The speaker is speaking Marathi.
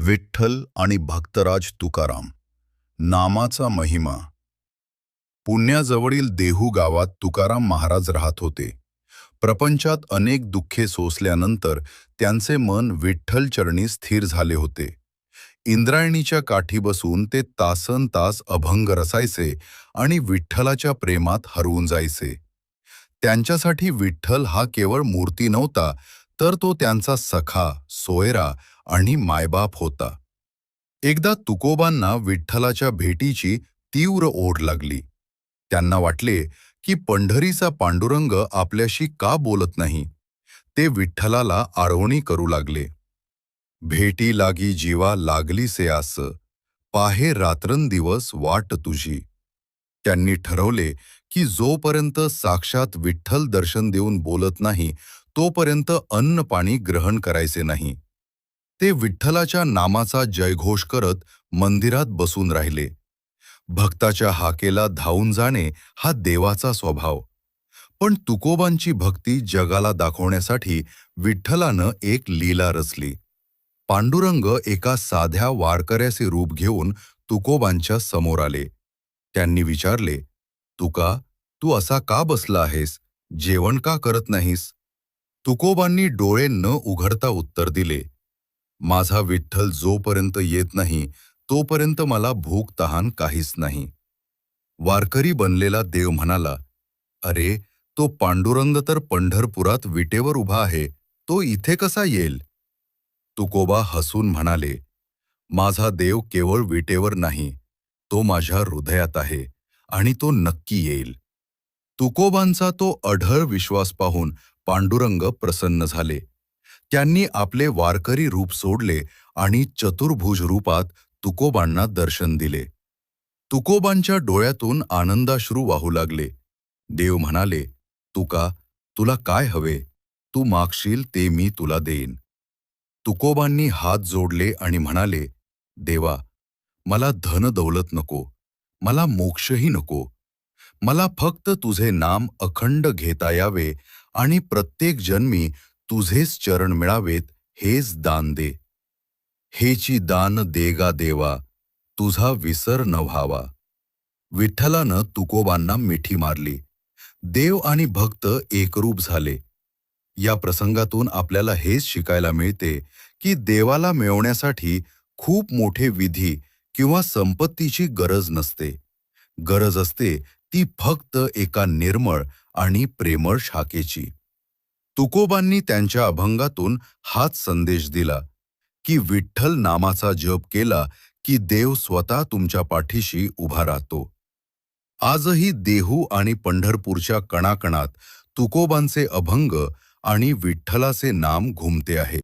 विठ्ठल आणि भक्तराज तुकाराम. नामाचा महिमा. पुण्याजवळील देहू गावात तुकाराम महाराज राहत होते. प्रपंचात अनेक दुःखे सोसल्यानंतर त्यांचे मन विठ्ठल चरणी स्थिर झाले होते. इंद्रायणीच्या काठी बसून ते तासन तास अभंग रसायचे आणि विठ्ठलाच्या प्रेमात हरवून जायचे. त्यांच्यासाठी विठ्ठल हा केवळ मूर्ती नव्हता, तर तो त्यांचा सखा, सोयरा आणि मायबाप होता. एकदा तुकोबांना विठ्ठलाच्या भेटीची तीव्र ओढ लागली. त्यांना वाटले की पंढरीचा पांडुरंग आपल्याशी का बोलत नाही. ते विठ्ठलाला आरवणी करू लागले. भेटी लागी जीवा लागलीसे आस, पाहे रात्रंदिवस वाट तुझी. त्यांनी ठरवले की जोपर्यंत साक्षात विठ्ठल दर्शन देऊन बोलत नाही, तोपर्यंत अन्न पाणी ग्रहण करायचे नाही. ते विठ्ठलाच्या नामाचा जयघोष करत मंदिरात बसून राहिले. भक्ताच्या हाकेला धावून जाणे हा देवाचा स्वभाव. पण तुकोबांची भक्ती जगाला दाखवण्यासाठी विठ्ठलानं एक लीला रचली. पांडुरंग एका साध्या वारकऱ्याचे रूप घेऊन तुकोबांच्या समोर आले. त्यांनी विचारले, "तुका, तू असा का बसला आहेस? जेवण का करत नाहीस?" तुकोबांनी डोळे न उघडता उत्तर दिले, "माझा विठ्ठल जोपर्यंत येत नाही, तोपर्यंत मला भूक तहान काहीच नाही." वारकरी बनलेला देव म्हणाला, "अरे, तो पांडुरंग तर पंढरपुरात विटेवर उभा आहे, तो इथे कसा येईल?" तुकोबा हसून म्हणाले, "माझा देव केवळ विटेवर नाही, तो माझ्या हृदयात आहे आणि तो नक्की येईल." तुकोबांचा तो अढळ विश्वास पाहून पांडुरंग प्रसन्न झाले. त्यांनी आपले वारकरी रूप सोडले आणि चतुर्भुज रूपात तुकोबांना दर्शन दिले. तुकोबांच्या डोळ्यातून आनंदाश्रू वाहू लागले. देव म्हणाले, "तुका, तुला काय हवे? तू मागशील ते मी तुला देईन." तुकोबांनी हात जोडले आणि म्हणाले, "देवा, मला धन दौलत नको, मला मोक्षही नको. मला फक्त तुझे नाम अखंड घेता यावे आणि प्रत्येक जन्मी तुझेच चरण मिळावेत, हेच दान दे. हेची दान देगा देवा, तुझा विसर न व्हावा." विठ्ठलानं तुकोबांना मिठी मारली. देव आणि भक्त एकरूप झाले. या प्रसंगातून आपल्याला हेच शिकायला मिळते की देवाला मिळवण्यासाठी खूप मोठे विधी किंवा संपत्तीची गरज नसते. गरज असते ती फक्त एका निर्मळ आणि प्रेमळ शाखेची. तुकोबांनी त्यांच्या अभंगातून हाच संदेश दिला की विठ्ठल नामाचा जप केला की देव स्वतः तुमच्या पाठीशी उभा राहतो. आजही देहू आणि पंढरपूरच्या कणाकणात तुकोबांचे अभंग आणि विठ्ठलाचे नाम घुमते आहे.